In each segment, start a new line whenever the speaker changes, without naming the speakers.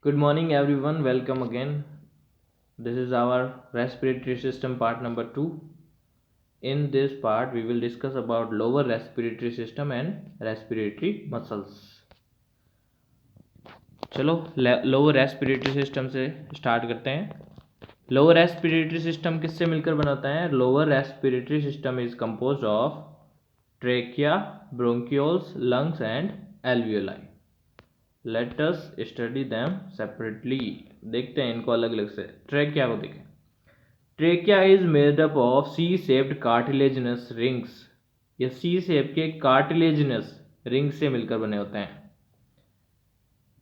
Good morning, everyone. Welcome again. This is our respiratory system part number 2. In this part, we will discuss about lower respiratory system and respiratory muscles. चलो lower respiratory system से start करते हैं। Lower respiratory system किससे मिलकर बनाता है? Lower respiratory system is composed of trachea, bronchioles, lungs and alveoli. Let us study them separately. देखते हैं इनको अलग अलग से। ट्रेकिया को देखें। Trachea is made up of C shaped cartilaginous rings. ये सी शेप के कार्टिलेजिनस रिंग से मिलकर बने होते हैं।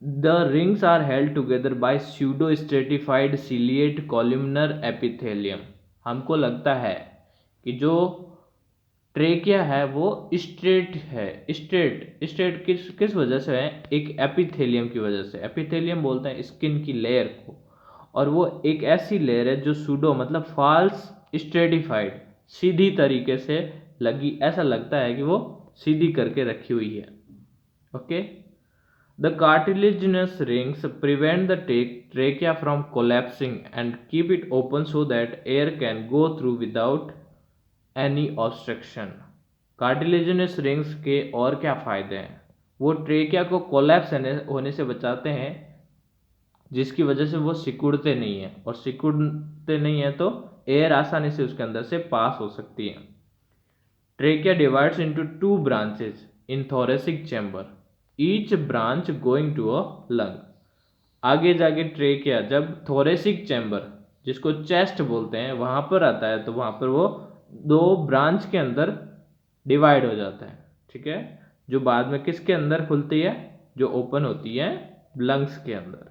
The rings are held together by pseudo stratified ciliate columnar epithelium. हमको लगता है कि जो ट्रेकिया है वो स्ट्रेट है। स्ट्रेट किस वजह से है? एक एपिथेलियम की वजह से। एपिथेलियम बोलते हैं स्किन की लेयर को, और वो एक ऐसी लेयर है जो सूडो मतलब फॉल्स स्ट्रेटिफाइड, सीधी तरीके से लगी। ऐसा लगता है कि वो सीधी करके रखी हुई है। Okay. The cartilaginous rings prevent the trachea from collapsing and keep it open so that air can go through without any obstruction. Cartilaginous rings के और क्या फायदे हैं? वो ट्रेकिया को कोलैप्स होने से बचाते हैं, जिसकी वजह से वो सिकुड़ते नहीं है, और सिकुड़ते नहीं है तो एयर आसानी से उसके अंदर से पास हो सकती है। Trachea divides into 2 branches in thoracic chamber, each branch going to a lung. आगे जाके ट्रेकिया जब थोरेसिक चैम्बर, जिसको चेस्ट बोलते हैं, वहां पर आता है तो वहां पर वो 2 ब्रांच के अंदर डिवाइड हो जाता है। ठीक है, जो बाद में किसके अंदर खुलती है? जो ओपन होती है लंग्स के अंदर।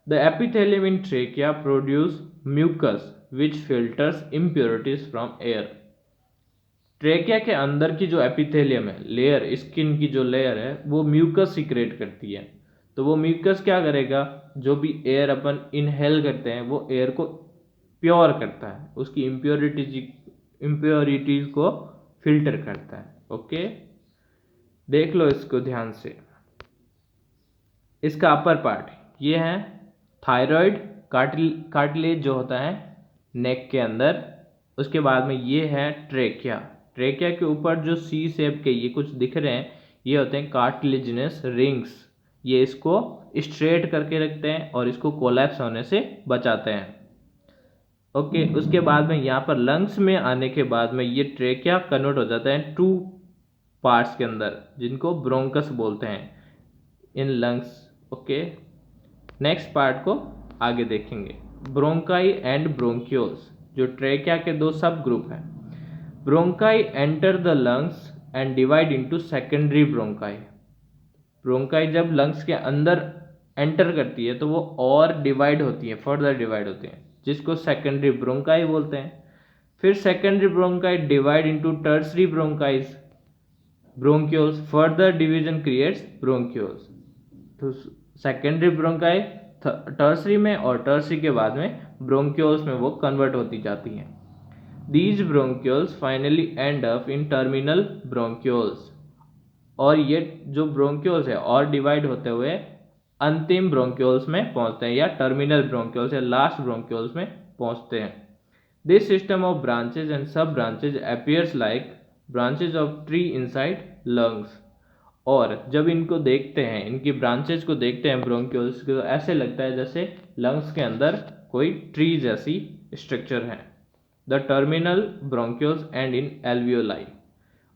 The epithelium in trachea produce mucus which filters impurities from air. Trachea के अंदर की जो एपिथेलियम है, लेयर, स्किन की जो लेयर है, वो म्यूकस सिक्रेट करती है। तो वो म्यूकस क्या करेगा? जो भी एयर अपन इनहेल करते हैं वो एयर को प्योर करता है, उसकी इम्प्योरिटीज को फिल्टर करता है। ओके, देख लो इसको ध्यान से। इसका अपर पार्ट ये है थायराइड कार्टिलेज जो होता है नेक के अंदर। उसके बाद में ये है ट्रेकिया। ट्रेकिया के ऊपर जो सी शेप के ये कुछ दिख रहे हैं, ये होते हैं कार्टिलेजिनस रिंग्स। ये इसको स्ट्रेट करके रखते हैं और इसको कोलैप्स होने से बचाते हैं। ओके, उसके बाद में यहाँ पर लंग्स में आने के बाद में ये ट्रेकिया कन्वर्ट हो जाता है 2 पार्ट्स के अंदर, जिनको ब्रोंकस बोलते हैं in lungs. Okay, next part को आगे देखेंगे। ब्रोंकाई एंड ब्रोंक्यूल्स, जो ट्रेकिया के 2 सब ग्रुप हैं। Bronchi enter the lungs and divide into secondary bronchi. Bronchi जब लंग्स के अंदर एंटर करती है तो वो और डिवाइड होती है, फर्दर डिवाइड होती है, जिसको सेकेंडरी ब्रोंकाई बोलते हैं। फिर secondary bronchi divide into tertiary bronchi bronchioles. Further division creates bronchioles. तो सेकेंडरी ब्रोंकाई टर्सरी में और टर्सरी के बाद में ब्रोंक्यूल्स में वो कन्वर्ट होती जाती हैं। These bronchioles finally and up in terminal bronchioles. और ये जो ब्रोंक्यूल्स है और डिवाइड होते हुए अंतिम ब्रोंक्यूल्स में पहुंचते हैं, या टर्मिनल ब्रोंक्यूल्स या लास्ट ब्रोंक्यूल्स में पहुंचते हैं। This system of branches and sub branches appears like branches of tree inside lungs. और जब इनको देखते हैं, इनकी ब्रांचेज को देखते हैं ब्रोंक्यूल्स को, तो ऐसे लगता है जैसे लंग्स के अंदर कोई ट्री जैसी स्ट्रक्चर है। The terminal bronchioles and in alveoli.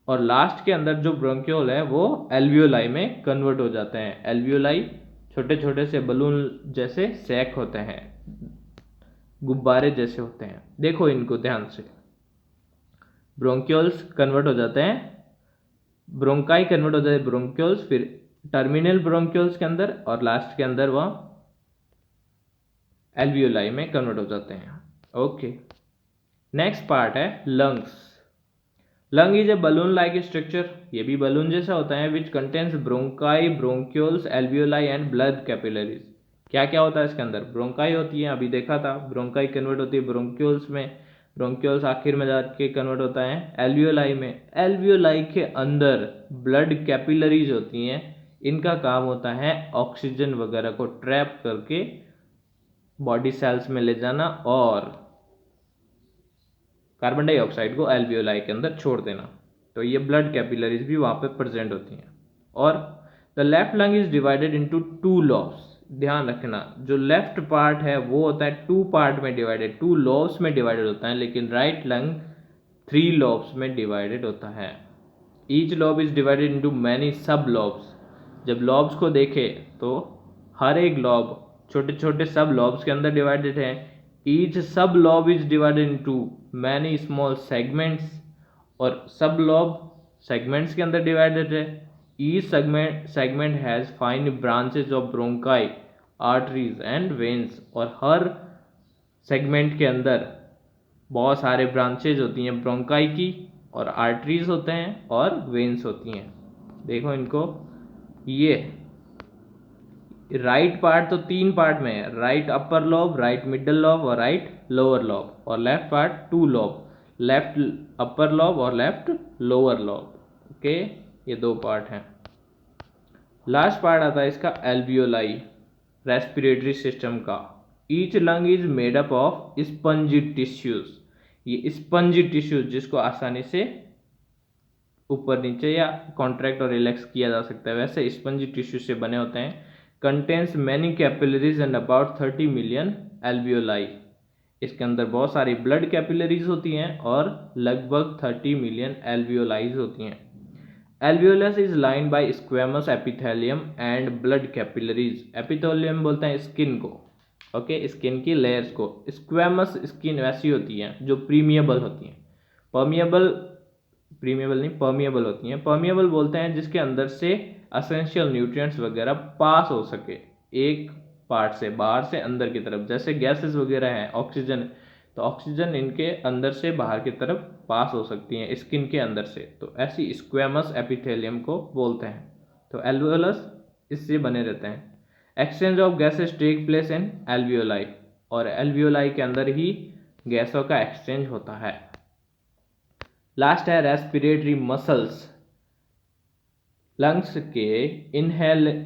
और लास्ट के अंदर जो ब्रोंक्यूल है वो एल्वियोलाई में कन्वर्ट हो जाते हैं। एल्वियोलाई छोटे छोटे से बलून जैसे सैक होते हैं, गुब्बारे जैसे होते हैं। देखो इनको ध्यान से। ब्रोंक्यूल्स कन्वर्ट हो जाते हैं, ब्रोंकाई कन्वर्ट हो जाते हैं ब्रोंक्यूल्स, फिर टर्मिनल ब्रोंक्यूल्स के अंदर, और लास्ट के अंदर वह एल्वियोलाई में कन्वर्ट हो जाते हैं। ओके, नेक्स्ट पार्ट है lungs. Lung is a balloon like structure. ये भी बलून जैसा होता है। Which contains bronchi, bronchioles, alveoli and blood capillaries. क्या क्या होता है इसके अंदर? ब्रोंकाई होती है, अभी देखा था, ब्रोंकाई कन्वर्ट होती है ब्रोंक्यूल्स में, ब्रोंक्यूल्स आखिर में जाके कन्वर्ट होता है एल्वियोलाई में। एल्वियोलाई के अंदर ब्लड कैपिलरीज होती हैं, इनका काम होता है ऑक्सीजन वगैरह को ट्रैप करके बॉडी सेल्स में ले जाना और कार्बन डाइऑक्साइड को एल्वियोलाई के अंदर छोड़ देना। तो ये ब्लड कैपिलरीज भी वहाँ पे प्रेजेंट होती हैं। और the left lung is divided into 2 lobes. ध्यान रखना, जो लेफ्ट पार्ट है वो होता है 2 पार्ट में डिवाइडेड, 2 लॉब्स में डिवाइडेड होता है, लेकिन राइट लंग 3 लॉब्स में डिवाइडेड होता है। Each lobe is divided into many सब लॉब्स। जब लॉब्स को देखें तो हर एक लॉब छोटे छोटे सब लॉब्स के अंदर डिवाइडेड है। ईच सब lobe is divided into many small segments, और सब लॉब सेगमेंट्स के अंदर डिवाइडेड है। Each segment has fine branches of bronchi, arteries and veins, और हर सेगमेंट के अंदर बहुत सारे ब्रांचेज होती हैं ब्रोंकाई की, और आर्टरीज होते हैं और वेन्स होती हैं। देखो इनको, ये राइट पार्ट तो 3 पार्ट में है, right upper lobe, right middle lobe और राइट लोअर लॉब, और left part 2 lobe, left upper lobe और लेफ्ट लोअर लॉब। ओके, ये 2 पार्ट हैं। लास्ट पार्ट आता है इसका एल्वियोलाई, रेस्पिरेटरी सिस्टम का। Each lung is made up of spongy tissues. ये स्पंजी टिश्यूज जिसको आसानी से ऊपर नीचे या कॉन्ट्रैक्ट और रिलैक्स किया जा सकता है, वैसे स्पंजी टिश्यू से बने होते हैं। Contains many capillaries and about 30 million alveoli. इसके अंदर बहुत सारी ब्लड कैपिलरीज होती हैं और लगभग 30 मिलियन एल्वियोलाइज होती हैं। Alveolus is line by squamous epithelium and blood capillaries. Epithelium बोलते हैं स्किन को, ओके, स्किन की लेयर्स को। स्क्वेमस स्किन वैसी होती है जो प्रीमिएबल होती हैं, परमिएबल होती हैं। परमिएबल बोलते हैं जिसके अंदर से असेंशियल न्यूट्रिएंट्स वगैरह पास हो सके एक पार्ट से बाहर से अंदर की तरफ। जैसे गैसेस वगैरह हैं, ऑक्सीजन, तो ऑक्सीजन इनके अंदर से बाहर की तरफ पास हो सकती हैं स्किन के अंदर से, तो ऐसी स्क्वेमस एपिथेलियम को बोलते हैं। तो एल्वियोलस इससे बने रहते हैं। Exchange of gases take place in alveoli, और एल्वियोलाई के अंदर ही गैसों का एक्सचेंज होता है। लास्ट है रेस्पिरेटरी मसल्स। लंग्स के इनहेल,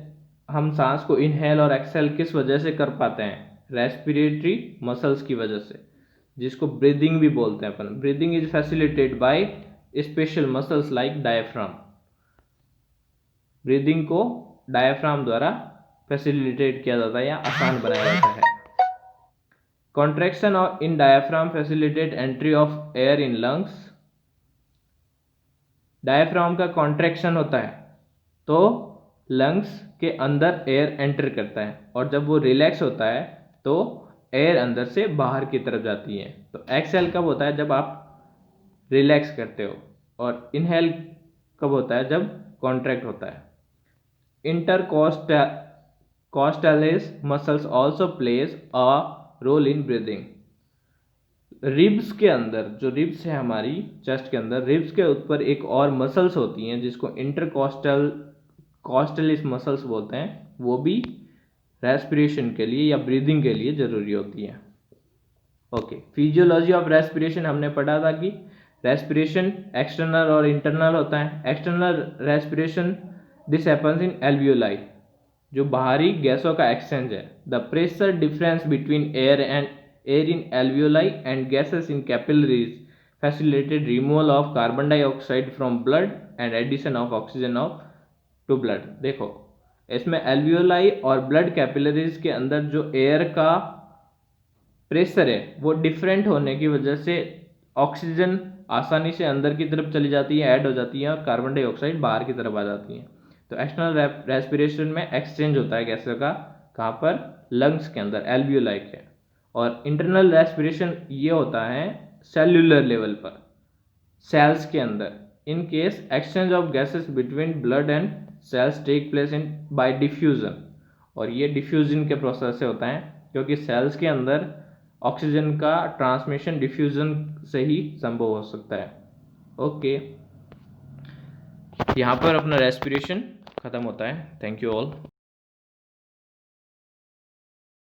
हम सांस को इनहेल और एक्सहेल किस वजह से कर पाते हैं? रेस्पिरेटरी मसल्स की वजह से, जिसको ब्रीदिंग भी बोलते हैं अपन। Breathing is facilitated by special muscles like diaphragm. Breathing को डायफ्राम द्वारा फैसिलिटेट किया जाता है या आसान बनाया जाता है। Contraction in diaphragm facilitate entry of air in lungs. Diaphragm का कॉन्ट्रैक्शन होता है तो लंग्स के अंदर एयर एंटर करता है, और जब वो रिलैक्स होता है तो एयर अंदर से बाहर की तरफ जाती है। तो एक्सहेल कब होता है? जब आप रिलैक्स करते हो, और इनहेल कब होता है? जब कॉन्ट्रैक्ट होता है। Intercostalis muscles also plays a role in breathing. Ribs के अंदर, जो रिब्स है हमारी चेस्ट के अंदर, रिब्स के ऊपर एक और मसल्स होती हैं जिसको इंटरकोस्टैलिस मसल्स बोलते हैं, वो भी रेस्पिरेशन के लिए या ब्रीदिंग के लिए जरूरी होती है। ओके, फिजियोलॉजी ऑफ रेस्पिरेशन हमने पढ़ा था कि रेस्पिरेशन एक्सटर्नल और इंटरनल होता है। External respiration this happens in alveoli, जो बाहरी गैसों का एक्सचेंज है। The pressure difference between air in alveoli and gases in capillaries facilitated removal of carbon dioxide from blood and addition of oxygen to blood। देखो, इसमें alveoli और blood capillaries के अंदर जो एयर का प्रेशर है वो डिफरेंट होने की वजह से ऑक्सीजन आसानी से अंदर की तरफ चली जाती है, ऐड हो जाती है, और कार्बन डाइऑक्साइड बाहर की तरफ आ जाती है। तो एक्सटर्नल रेस्पिरेशन में एक्सचेंज होता है गैसों का, कहाँ पर? लंग्स के अंदर, एल्वियोलाई के। और इंटरनल रेस्पिरेशन ये होता है सेल्यूलर लेवल पर, सेल्स के अंदर। In case exchange of gases between blood and cells take place in by diffusion, और ये डिफ्यूजन के प्रोसेस से होता है, क्योंकि सेल्स के अंदर ऑक्सीजन का ट्रांसमिशन डिफ्यूजन से ही संभव हो सकता है। ओके, यहाँ पर अपना रेस्पिरेशन खत्म होता है। Thank you all.